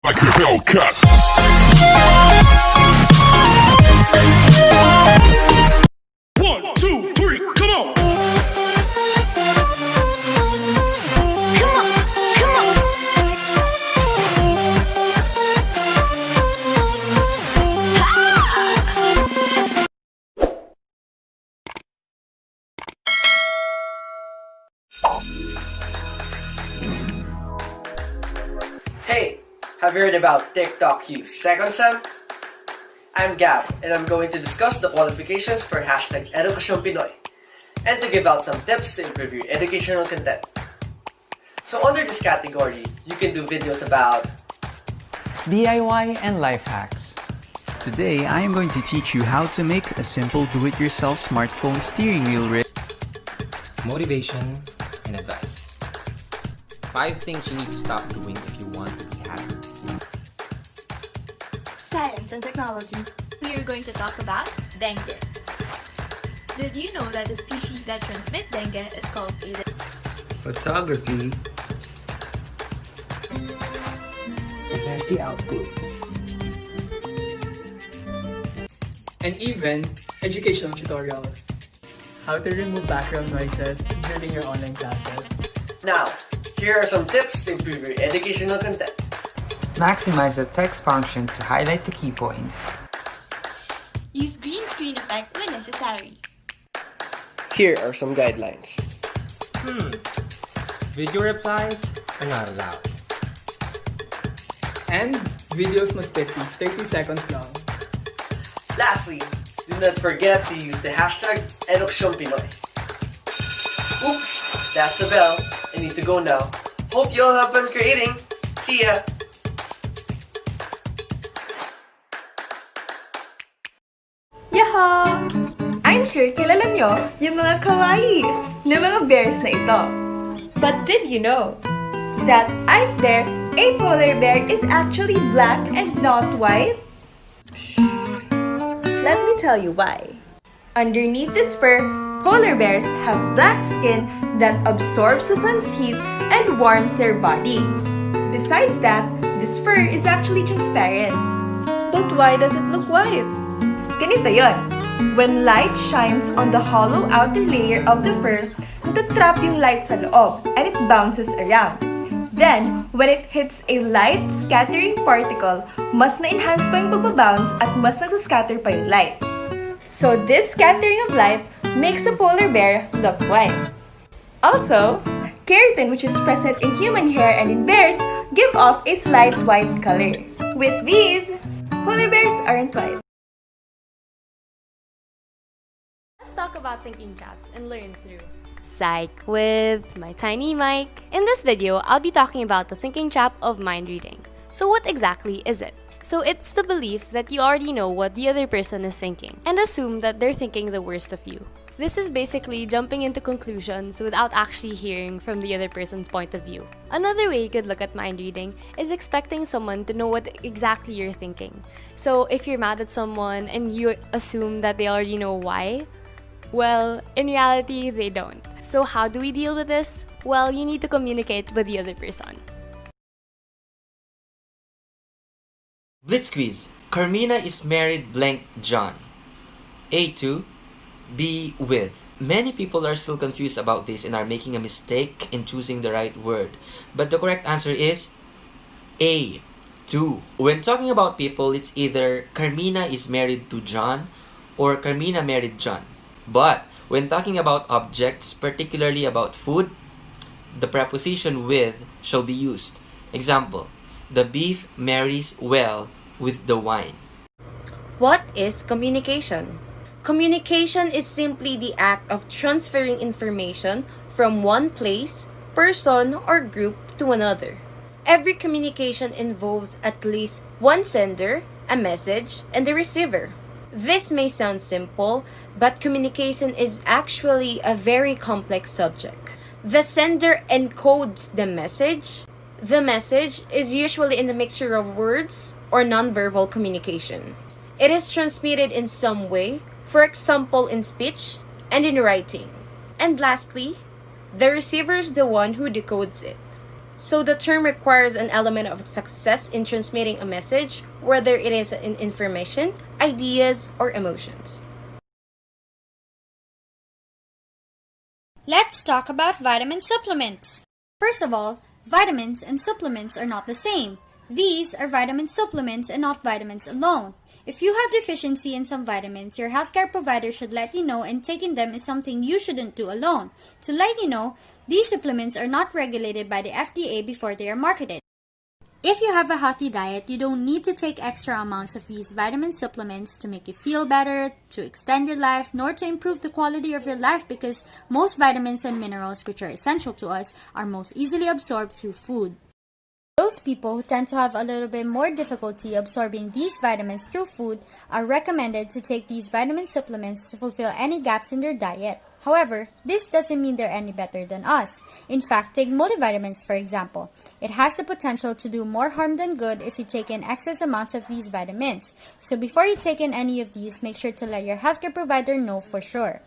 like a Hellcat. One, two, three, come on. Come on, come on. Hey, have you heard about TikTok Use Second Sem? I'm Gab, and I'm going to discuss the qualifications for hashtag Edukasyon Pinoy, and to give out some tips to improve your educational content. So under this category, you can do videos about DIY and life hacks. Today, I am going to teach you how to make a simple do-it-yourself smartphone steering wheel rig. Motivation and advice. 5 things you need to stop doing if you want to be happy. Science and technology. We are going to talk about dengue. Did you know that the species that transmit dengue is called Aedes? Photography. There's the outputs. And even educational tutorials. How to remove background noises during your online classes. Now, here are some tips to improve your educational content. Maximize the text function to highlight the key points. Use green screen effect when necessary. Here are some guidelines. Video replies are not allowed. And videos must be at least 30 seconds long. Lastly, do not forget to use the hashtag Edukasyon Pinoy. Oops, that's the bell. I need to go now. Hope you all have fun creating. See ya! Yaha! I'm sure kilala nyo yung mga kawaii na mga bears na ito. But did you know that ice bear, a polar bear, is actually black and not white? Shh. Let me tell you why. Underneath this fur, polar bears have black skin that absorbs the sun's heat and warms their body. Besides that, this fur is actually transparent. But why does it look white? Ganito yon. When light shines on the hollow outer layer of the fur, natatrap yung light sa loob and it bounces around. Then, when it hits a light scattering particle, mas na-enhance pa yung pagbabounce at mas nagsascatter pa yung light. So this scattering of light makes the polar bear look white. Also, keratin, which is present in human hair and in bears, give off a slight white color. With these, polar bears aren't white. Let's talk about thinking caps and learn through Psych with my tiny mic. In this video, I'll be talking about the thinking trap of mind reading. So what exactly is it? So it's the belief that you already know what the other person is thinking and assume that they're thinking the worst of you. This is basically jumping into conclusions without actually hearing from the other person's point of view. Another way you could look at mind reading is expecting someone to know what exactly you're thinking. So if you're mad at someone and you assume that they already know why, well, in reality, they don't. So how do we deal with this? Well, you need to communicate with the other person. Blitz quiz. Carmina is married blank John. A2. Be with. Many people are still confused about this and are making a mistake in choosing the right word. But the correct answer is A2. When talking about people, it's either Carmina is married to John or Carmina married John. But when talking about objects, particularly about food, the preposition with shall be used. Example, the beef marries well with the wine. What is communication? Communication is simply the act of transferring information from one place, person, or group to another. Every communication involves at least one sender, a message, and a receiver. This may sound simple, but communication is actually a very complex subject. The sender encodes the message. The message is usually in a mixture of words or nonverbal communication. It is transmitted in some way, for example in speech and in writing. And lastly, the receiver is the one who decodes it. So the term requires an element of success in transmitting a message, whether it is in information, ideas, or emotions. Let's talk about vitamin supplements. First of all, vitamins and supplements are not the same. These are vitamin supplements and not vitamins alone. If you have deficiency in some vitamins, your healthcare provider should let you know, and taking them is something you shouldn't do alone. To let you know, these supplements are not regulated by the FDA before they are marketed. If you have a healthy diet, you don't need to take extra amounts of these vitamin supplements to make you feel better, to extend your life, nor to improve the quality of your life, because most vitamins and minerals which are essential to us are most easily absorbed through food. Those people who tend to have a little bit more difficulty absorbing these vitamins through food are recommended to take these vitamin supplements to fulfill any gaps in their diet. However, this doesn't mean they're any better than us. In fact, take multivitamins for example. It has the potential to do more harm than good if you take in excess amounts of these vitamins. So before you take in any of these, make sure to let your healthcare provider know for sure.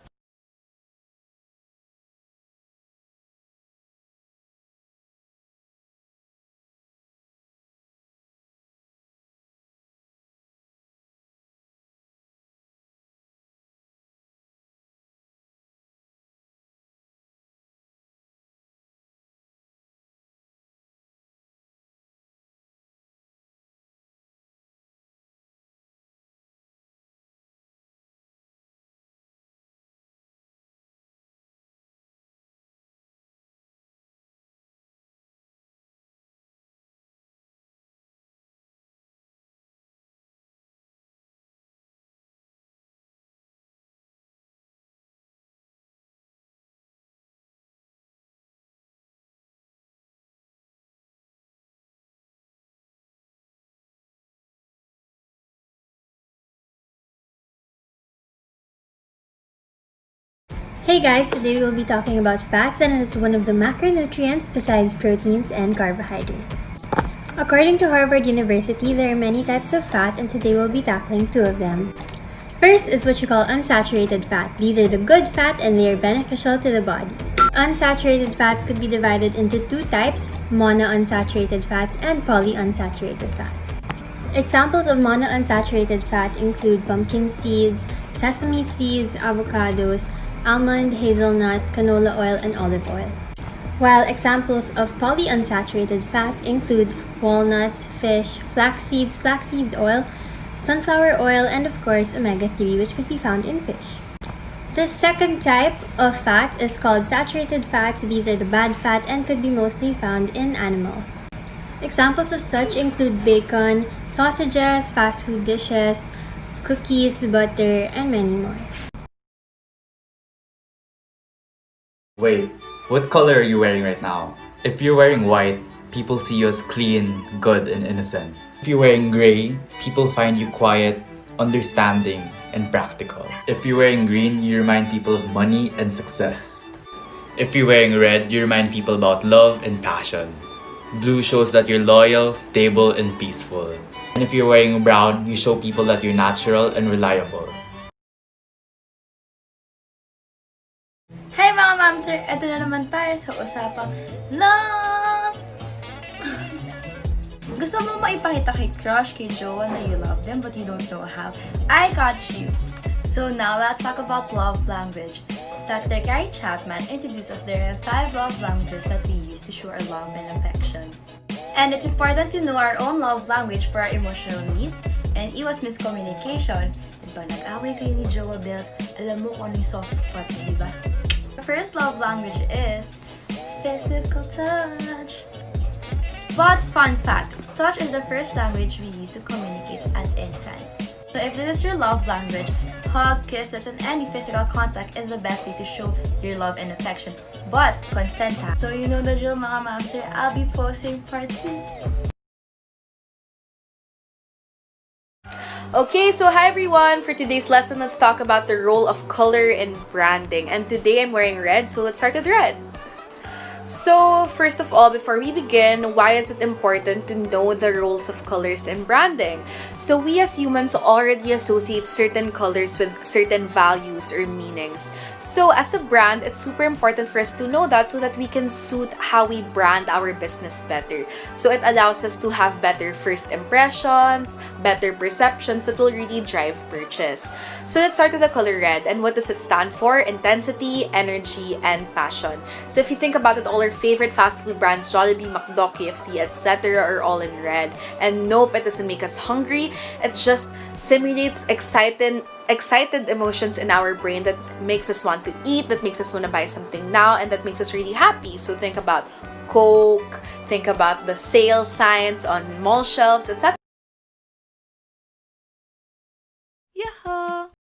Hey guys, today we'll be talking about fats, and it is one of the macronutrients besides proteins and carbohydrates. According to Harvard University, there are many types of fat, and today we'll be tackling two of them. First is what you call unsaturated fat. These are the good fat and they are beneficial to the body. Unsaturated fats could be divided into two types, monounsaturated fats and polyunsaturated fats. Examples of monounsaturated fat include pumpkin seeds, sesame seeds, avocados, almond, hazelnut, canola oil, and olive oil. While examples of polyunsaturated fat include walnuts, fish, flax seeds oil, sunflower oil, and of course omega-3, which could be found in fish. The second type of fat is called saturated fats. These are the bad fat and could be mostly found in animals. Examples of such include bacon, sausages, fast food dishes, cookies, butter, and many more. Wait, what color are you wearing right now? If you're wearing white, people see you as clean, good, and innocent. If you're wearing gray, people find you quiet, understanding, and practical. If you're wearing green, you remind people of money and success. If you're wearing red, you remind people about love and passion. Blue shows that you're loyal, stable, and peaceful. And if you're wearing brown, you show people that you're natural and reliable. Hey mga mamser! Ito na naman tayo sa usapang love! Gusto mo maipakita kay crush, kay jowa na you love them but you don't know how? I got you! So now let's talk about love language. Dr. Gary Chapman introduced us there are 5 love languages that we use to show our love and affection. And it's important to know our own love language for our emotional needs and iwas miscommunication. Diba nag-away kayo ni Jowa Bells, alam mo kung ano yung soft spot niya, diba? First love language is physical touch. But fun fact, touch is the first language we use to communicate as infants. So if this is your love language, hug, kisses, and any physical contact is the best way to show your love and affection. But consent ha. So you know the drill mga mamser, I'll be posting part 2. Okay, so hi everyone! For today's lesson, let's talk about the role of color in branding. And today I'm wearing red, so let's start with red. So, first of all, before we begin, why is it important to know the roles of colors in branding? So, we as humans already associate certain colors with certain values or meanings. So, as a brand, it's super important for us to know that so that we can suit how we brand our business better. So, it allows us to have better first impressions, better perceptions that will really drive purchase. So, let's start with the color red. And what does it stand for? Intensity, energy, and passion. So, if you think about it, all our favorite fast food brands, Jollibee, McDo, KFC, etc. are all in red. And nope, it doesn't make us hungry. It just simulates excited emotions in our brain that makes us want to eat, that makes us want to buy something now, and that makes us really happy. So think about Coke, think about the sale signs on mall shelves, etc. Yahoo!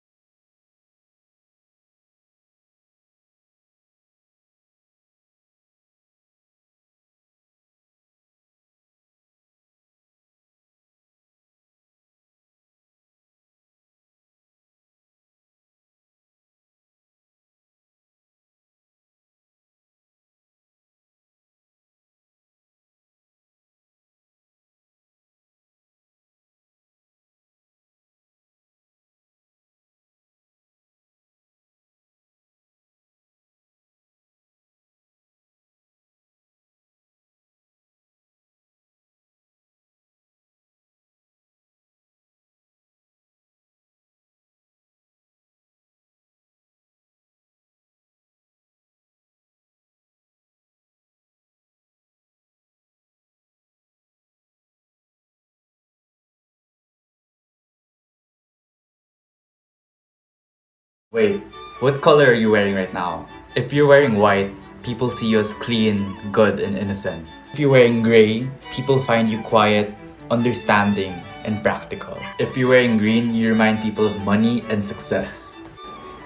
Wait, what color are you wearing right now? If you're wearing white, people see you as clean, good, and innocent. If you're wearing gray, people find you quiet, understanding, and practical. If you're wearing green, you remind people of money and success.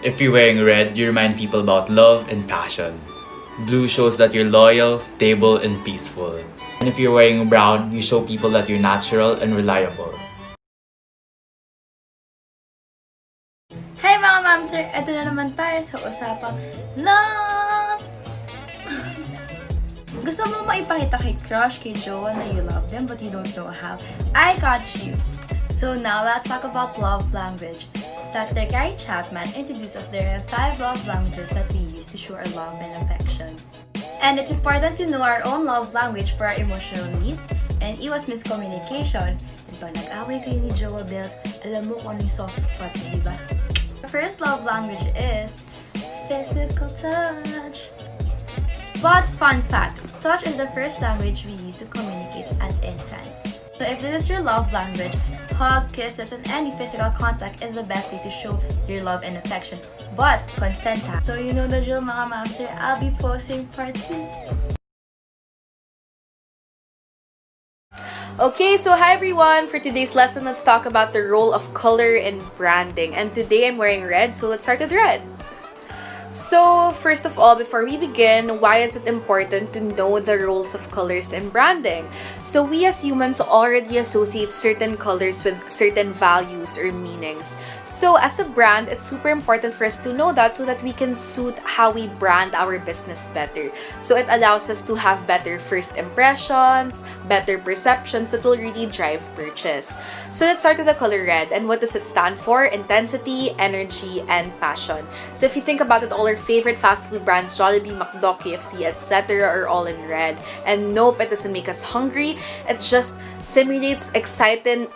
If you're wearing red, you remind people about love and passion. Blue shows that you're loyal, stable, and peaceful. And if you're wearing brown, you show people that you're natural and reliable. Hey mga mamser! Ito na naman tayo sa usapang love! Gusto mo maipakita kay crush, kay jowa na you love them but you don't know how? I got you! So now let's talk about love language. Dr. Gary Chapman introduced us there are 5 love languages that we use to show our love and affection. And it's important to know our own love language for our emotional needs and iwas miscommunication. And pag nag-away kayo ni Jowa Bells, alam mo kung ano yung soft spot niya, di ba? First love language is physical touch. But fun fact, touch is the first language we use to communicate as infants. So if this is your love language, hug, kisses, and any physical contact is the best way to show your love and affection. But consent ha. So you know the drill mga mamser, I'll be posting part 2. Okay, so hi everyone! For today's lesson, let's talk about the role of color in branding. And today I'm wearing red, so let's start with red. So, first of all, before we begin, why is it important to know the roles of colors in branding? So, we as humans already associate certain colors with certain values or meanings. So, as a brand, it's super important for us to know that so that we can suit how we brand our business better. So, it allows us to have better first impressions, better perceptions that will really drive purchase. So, let's start with the color red. And what does it stand for? Intensity, energy, and passion. So, if you think about it, all our favorite fast food brands, Jollibee, McDo, KFC, etc. are all in red. And nope, it doesn't make us hungry. It just simulates excited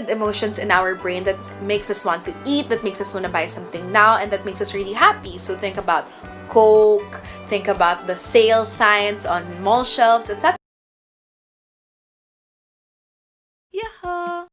emotions in our brain that makes us want to eat, that makes us want to buy something now, and that makes us really happy. So think about Coke, think about the sale signs on mall shelves, etc. Yahoo!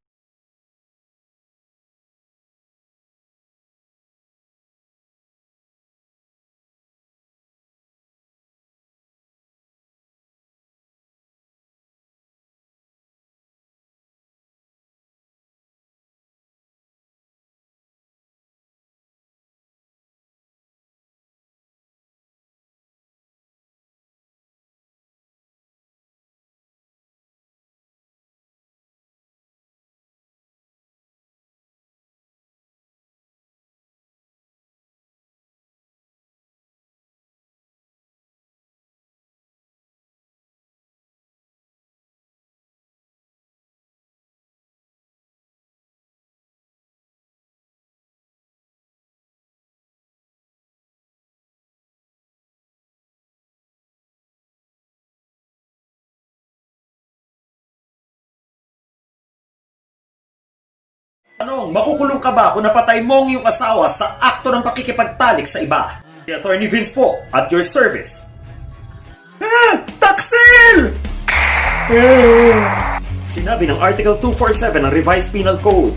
Anong, makukulong ka ba kung napatay mo ang iyong asawa sa akto ng pakikipagtalik sa iba? Si Attorney Vince po, at your service. Taksil! Sinabi ng Article 247 ng Revised Penal Code,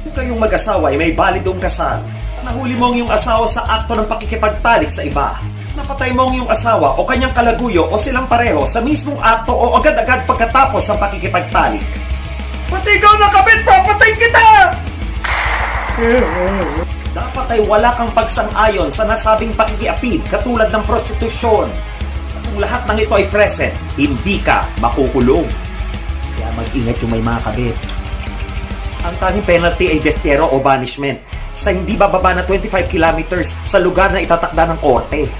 kung kayong mag-asawa ay may balidong kasal, nahuli mo ang iyong asawa sa akto ng pakikipagtalik sa iba, napatay mo ang iyong asawa o kanyang kalaguyo o silang pareho sa mismong akto o agad-agad pagkatapos ng pakikipagtalik. Pati ikaw nakabit, papatayin kita! Dapat ay wala kang pagsang-ayon sa nasabing pakikiapid katulad ng prostitusyon. Kung lahat ng ito ay present, hindi ka makukulong. Kaya mag-ingat yung may mga kabit. Ang tanging penalty ay destierro o banishment sa hindi bababa na 25 kilometers sa lugar na itatakda ng korte.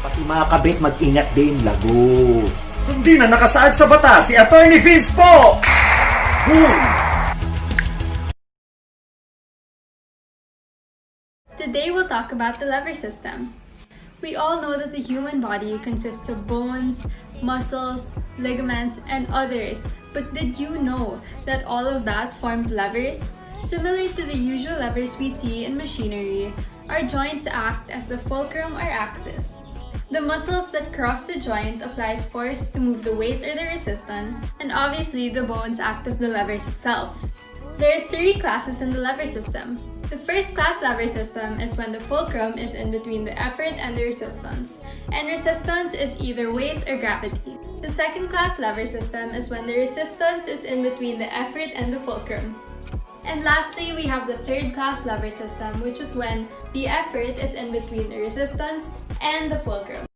Pati mga kabit mag-ingat din, lago. Sundin na nakasaad sa batas si Attorney Vince po! Boom! Today we'll talk about the lever system. We all know that the human body consists of bones, muscles, ligaments, and others. But did you know that all of that forms levers? Similar to the usual levers we see in machinery, our joints act as the fulcrum or axis. The muscles that cross the joint applies force to move the weight or the resistance, and obviously the bones act as the levers itself. There are three classes in the lever system. The first class lever system is when the fulcrum is in between the effort and the resistance, and resistance is either weight or gravity. The second class lever system is when the resistance is in between the effort and the fulcrum. And lastly, we have the third class lever system, which is when the effort is in between the resistance and the fulcrum.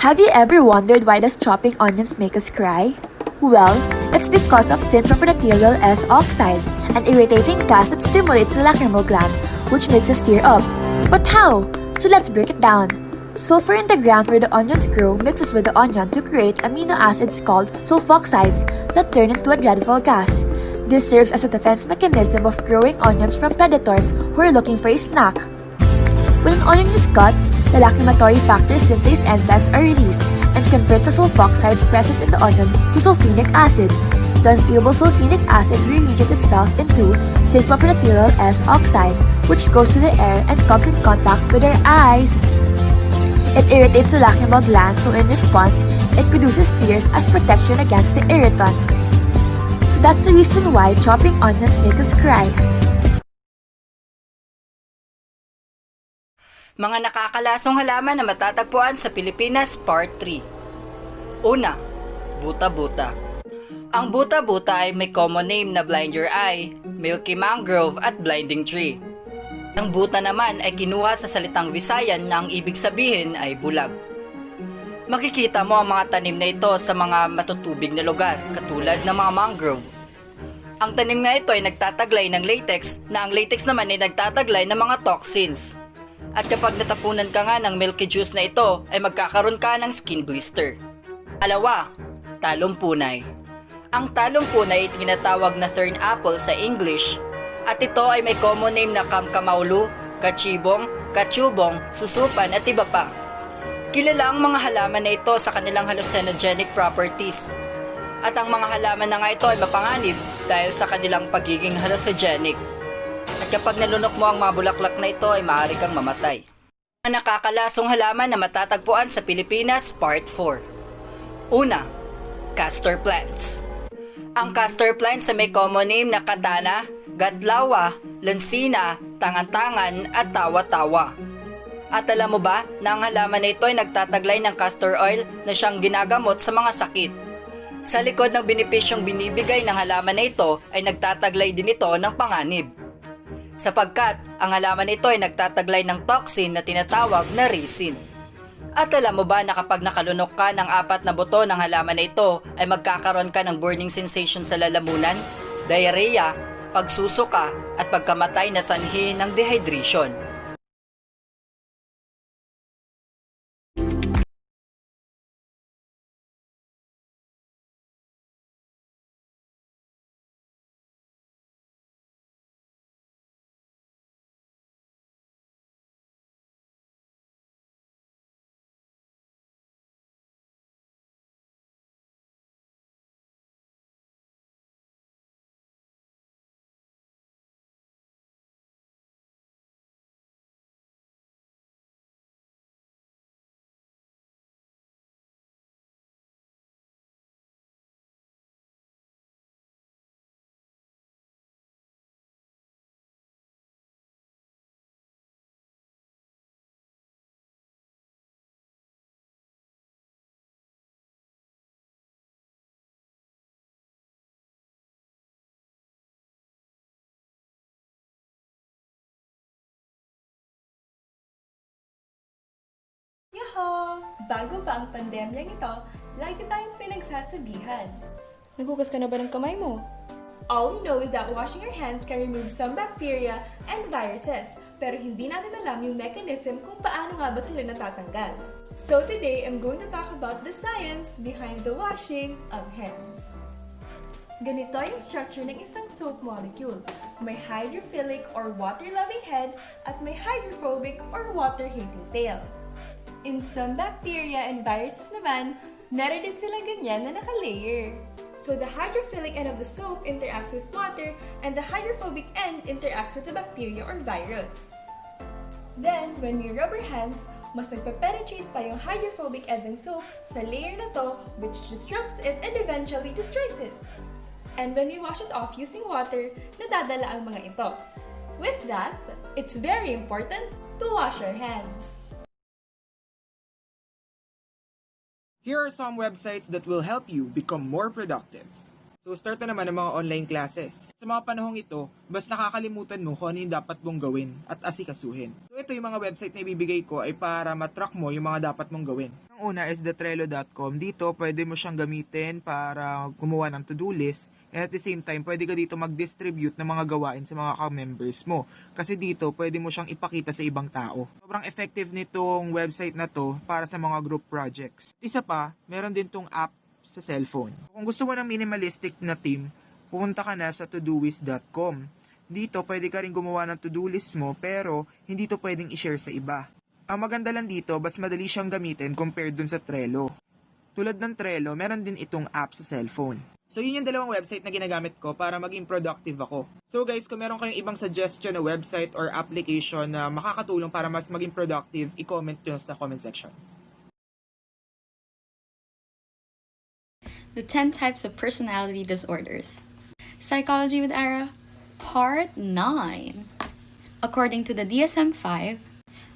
Have you ever wondered why does chopping onions make us cry? Well, it's because of synpropanethyl S oxide, an irritating gas that stimulates the lacrimal gland, which makes us tear up. But how? So let's break it down. Sulfur in the ground where the onions grow mixes with the onion to create amino acids called sulfoxides that turn into a dreadful gas. This serves as a defense mechanism of growing onions from predators who are looking for a snack. When an onion is cut, the lacrimatory factor synthase enzymes are released and convert the sulfoxides present in the onion to sulfenic acid. The unstable sulfenic acid rearranges itself into synpropanethyl S oxide, which goes to the air and comes in contact with our eyes. It irritates the lacrimal gland, so in response, it produces tears as protection against the irritants. So that's the reason why chopping onions make us cry. Mga nakakalasong halaman na matatagpuan sa Pilipinas, Part 3. Una, buta-buta. Ang buta-buta ay may common name na blind your eye, milky mangrove at blinding tree. Ang buta naman ay kinuha sa salitang Visayan na ang ibig sabihin ay bulag. Makikita mo ang mga tanim na ito sa mga matutubig na lugar, katulad ng mga mangrove. Ang tanim na ito ay nagtataglay ng latex, na ang latex naman ay nagtataglay ng mga toxins. At kapag natapunan ka nga ng milky juice na ito, ay magkakaroon ka ng skin blister. Alawa, talumpunay. Ang talumpunay ay tinatawag na thorn apple sa English, at ito ay may common name na kamkamaulu, kachibong, kachubong, susupan at iba pa. Kilala ang mga halaman na ito sa kanilang hallucinogenic properties. At ang mga halaman na nga ito ay mapanganib dahil sa kanilang pagiging hallucinogenic. At kapag nalunok mo ang mga bulaklak na ito ay maaari kang mamatay. Ang nakakalasong halaman na matatagpuan sa Pilipinas, Part 4. Una, castor plants. Ang castor plants ay may common name na katana, gatlawa, lansina, tangan-tangan at tawa-tawa. At alam mo ba na ang halaman na ito ay nagtataglay ng castor oil na siyang ginagamot sa mga sakit? Sa likod ng benepisyong binibigay ng halaman na ito ay nagtataglay din ito ng panganib. Sapagkat ang halaman na ito ay nagtataglay ng toxin na tinatawag na resin. At alam mo ba na kapag nakalunok ka ng 4 na buto ng halaman na ito ay magkakaroon ka ng burning sensation sa lalamunan, diarrhea, pagsusuka at pagkamatay na sanhi ng dehydration. Hoho! Bago ba ang pandemyang ito, lagi tayong pinagsasabihan. Naghugas ka na ba ng kamay mo? All we know is that washing your hands can remove some bacteria and viruses, pero hindi natin alam yung mechanism kung paano nga ba sila natatanggal. So today, I'm going to talk about the science behind the washing of hands. Ganito yung structure ng isang soap molecule. May hydrophilic or water-loving head at may hydrophobic or water-hating tail. In some bacteria and viruses naman, meron din sila ganyan na naka-layer. So the hydrophilic end of the soap interacts with water and the hydrophobic end interacts with the bacteria or virus. Then, when we rub our hands, mas nagpe-penetrate pa yung hydrophobic end ng soap sa layer na to, which disrupts it and eventually destroys it. And when we wash it off using water, nadadala ang mga ito. With that, it's very important to wash our hands. Here are some websites that will help you become more productive. So start na naman ang mga online classes. Sa mga panahong ito, mas nakakalimutan mo kung ano yung dapat mong gawin at asikasuhin. So ito yung mga website na ibibigay ko ay para matrack mo yung mga dapat mong gawin. Ang una is thetrello.com. Dito, pwede mo siyang gamitin para gumawa ng to-do list. And at the same time, pwede ka dito mag-distribute ng mga gawain sa mga ka-members mo. Kasi dito, pwede mo siyang ipakita sa ibang tao. Sobrang effective nitong website na to para sa mga group projects. Isa pa, meron din tong app sa cellphone. Kung gusto mo ng minimalistic na team, pumunta ka na sa todoist.com. Dito, pwede ka rin gumawa ng to-do list mo pero hindi to pwedeng i-share sa iba. Ang maganda lang dito, mas madali siyang gamitin compared dun sa Trello. Tulad ng Trello, meron din itong app sa cellphone. So yun yung dalawang website na ginagamit ko para maging productive ako. So guys, kung meron kayong ibang suggestion na website or application na makakatulong para mas maging productive, i-comment nyo sa comment section. The 10 types of personality disorders. Psychology with Ara, Part 9. According to the DSM-5,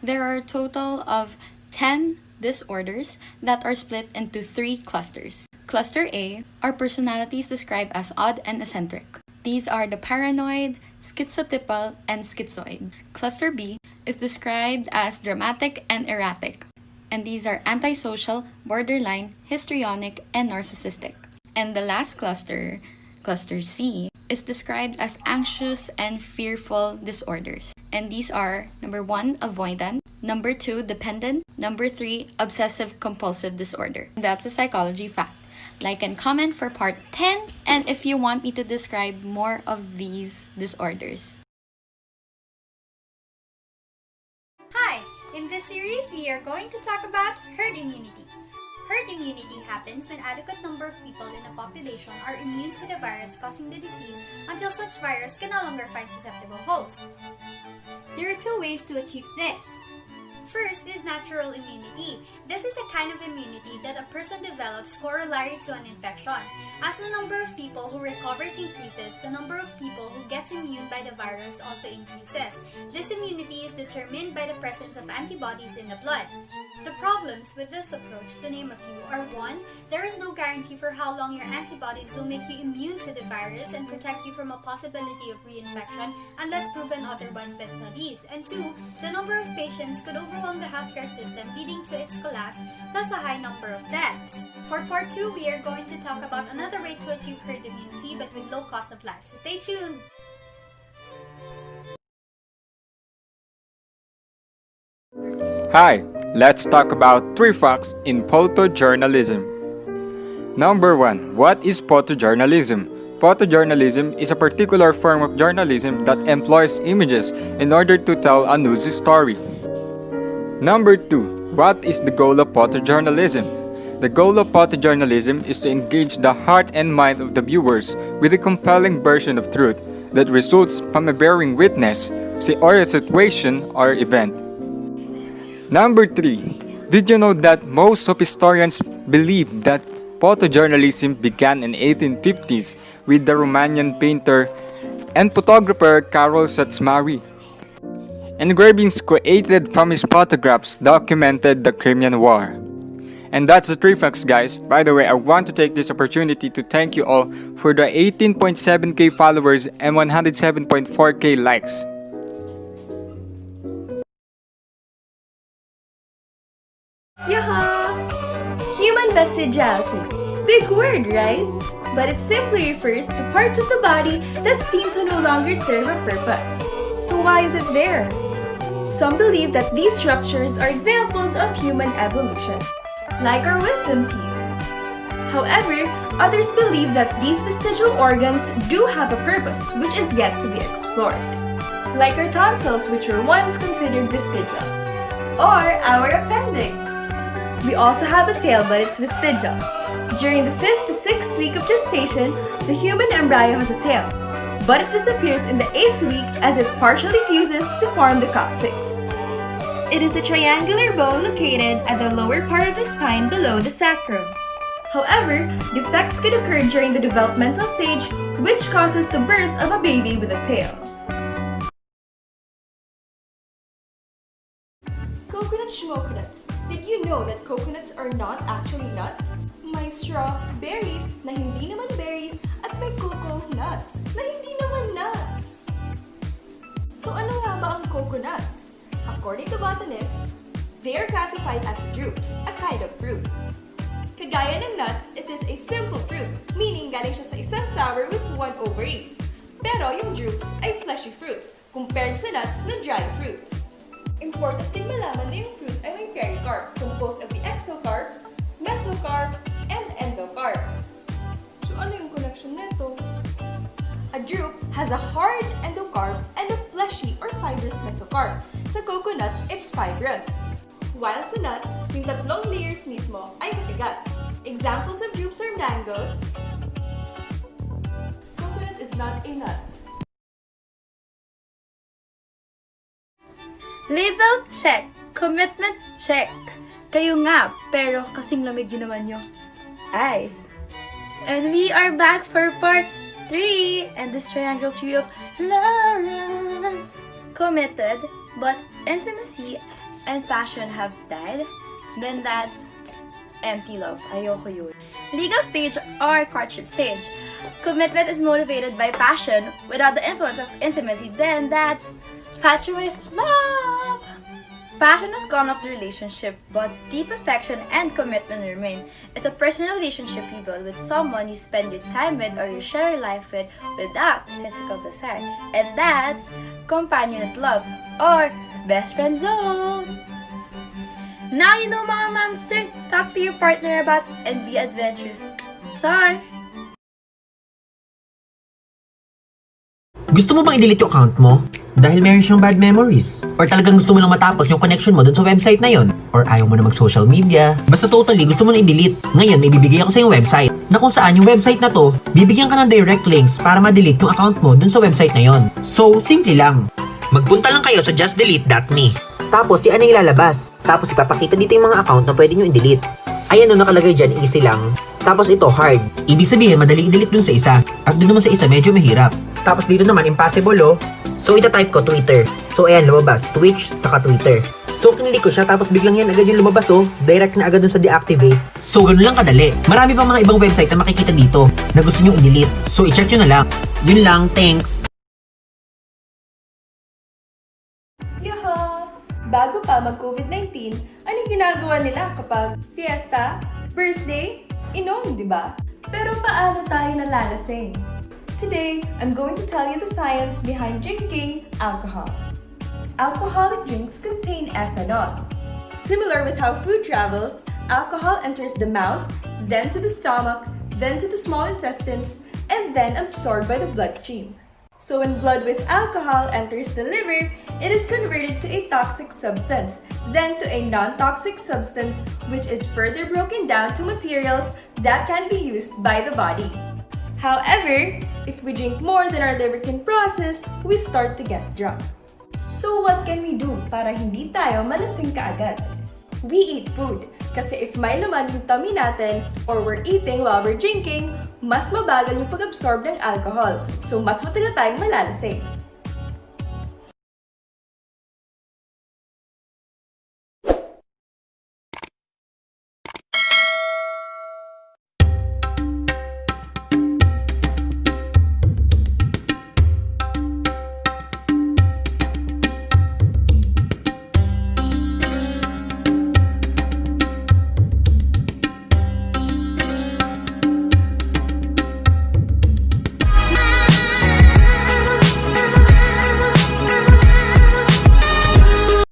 there are a total of 10 disorders that are split into 3 clusters. Cluster A are personalities described as odd and eccentric. These are the paranoid, schizotypal, and schizoid. Cluster B is described as dramatic and erratic. And these are antisocial, borderline, histrionic, and narcissistic. And the last cluster, Cluster C, is described as anxious and fearful disorders. And these are number 1, avoidant, number 2, dependent, number 3, obsessive-compulsive disorder. That's a psychology fact. Like and comment for part 10 and if you want me to describe more of these disorders. Hi! In this series, we are going to talk about herd immunity. Herd immunity happens when adequate number of people in a population are immune to the virus causing the disease until such virus can no longer find susceptible host. There are 2 ways to achieve this. First is natural immunity. This is a kind of immunity that a person develops corollary to an infection. As the number of people who recovers increases, the number of people who gets immune by the virus also increases. This immunity is determined by the presence of antibodies in the blood. The problems with this approach, to name a few, are 1. There is no guarantee for how long your antibodies will make you immune to the virus and protect you from a possibility of reinfection unless proven otherwise by studies. And 2. The number of patients could overwhelm the healthcare system, leading to its collapse, thus a high number of deaths. For part 2, we are going to talk about another way to achieve herd immunity but with low cost of life. So stay tuned! Hi, let's talk about 3 facts in photojournalism. Number 1. What is photojournalism? Photojournalism is a particular form of journalism that employs images in order to tell a news story. Number 2. What is the goal of photojournalism? The goal of photojournalism is to engage the heart and mind of the viewers with a compelling version of truth that results from a bearing witness or a situation or event. Number 3. Did you know that most of historians believe that photojournalism began in 1850s with the Romanian painter and photographer Karol Szathmary? Engravings created from his photographs documented the Crimean War. And that's the 3 facts, guys. By the way, I want to take this opportunity to thank you all for the 18.7k followers and 107.4k likes. Yaha! Human vestigiality. Big word, right? But it simply refers to parts of the body that seem to no longer serve a purpose. So why is it there? Some believe that these structures are examples of human evolution, like our wisdom teeth. However, others believe that these vestigial organs do have a purpose which is yet to be explored, like our tonsils, which were once considered vestigial, or our appendix. We also have a tail, but it's vestigial. During the 5th to 6th week of gestation, the human embryo has a tail, but it disappears in the 8th week as it partially fuses to form the coccyx. It is a triangular bone located at the lower part of the spine below the sacrum. However, defects could occur during the developmental stage, which causes the birth of a baby with a tail. Coconut schmoconuts. Did you know that coconuts are not actually nuts? May straw, berries na hindi naman berries, at may cocoa nuts na hindi naman nuts. So ano nga ba ang coconuts? According to botanists, they are classified as drupes, a kind of fruit. Kagaya ng nuts, it is a simple fruit, meaning galing siya sa isang flower with one ovary. Pero yung drupes ay fleshy fruits, compared sa nuts na dry fruits. Important din malaman na yung fruit ay may pericarp, composed of the exocarp, mesocarp, and endocarp. So ano yung connection nito? A drupe has a hard endocarp and a fleshy or fibrous mesocarp. Sa coconut, it's fibrous. While sa nuts, yung tatlong layers mismo ay matigas. Examples of drupes are mangoes. Coconut is not a nut. Label, check. Commitment, check. Kayo nga, pero kasing lamig yun naman yung eyes. And we are back for part 3 and this triangle tree of love. Committed, but intimacy and passion have died, then that's empty love. Ayoko yun. Legal stage or courtship stage. Commitment is motivated by passion without the influence of intimacy, then that's fatuous love. Passion has gone off the relationship, but deep affection and commitment remain. It's a personal relationship you build with someone you spend your time with or you share your life with without physical desire. And that's companionate love or best friend zone. Now you know, mga mamster, talk to your partner about and be adventurous. Char! Gusto mo bang i-delete yung account mo? Dahil meron siyang bad memories? Or talagang gusto mo lang matapos yung connection mo dun sa website na yon? Or ayaw mo na mag-social media? Basta totally gusto mo na i-delete. Ngayon, may bibigay ako sa yung website na kung saan yung website na to, bibigyan ka ng direct links para ma-delete yung account mo dun sa website na yon. So, simple lang. Magpunta lang kayo sa justdelete.me. Tapos, si ano ilalabas. Tapos, ipapakita dito yung mga account na pwede nyo i-delete. Ayan o, nakalagay dyan, easy lang. Tapos ito, hard. Ibig sabihin, madali i-delete dun sa isa. At dun naman sa isa, medyo mahirap. Tapos dito naman, impossible oh. So, ita-type ko, Twitter. So, ayan, lumabas. Twitch, saka Twitter. So, kinilik ko siya, tapos biglang yan agad yung lumabas oh. Direct na agad dun sa deactivate. So, ganun lang kadali. Marami pa mga ibang website na makikita dito na gusto nyo i-delete. So, i-check nyo na lang. Yun lang, thanks. Yaha! Bago pa mag-COVID-19, anong ginagawa nila kapag fiesta, birthday, inom, di ba? Pero paano tayo nalalasing? Today, I'm going to tell you the science behind drinking alcohol. Alcoholic drinks contain ethanol. Similar with how food travels, alcohol enters the mouth, then to the stomach, then to the small intestines, and then absorbed by the bloodstream. So when blood with alcohol enters the liver, it is converted to a toxic substance, then to a non-toxic substance, which is further broken down to materials that can be used by the body. However, if we drink more than our liver can process, we start to get drunk. So what can we do para hindi tayo malasing kaagad? We eat food, kasi if may laman yung tummy natin or we're eating while we're drinking, mas mabagal yung pag-absorb ng alcohol, so mas matagal tayong malalasing.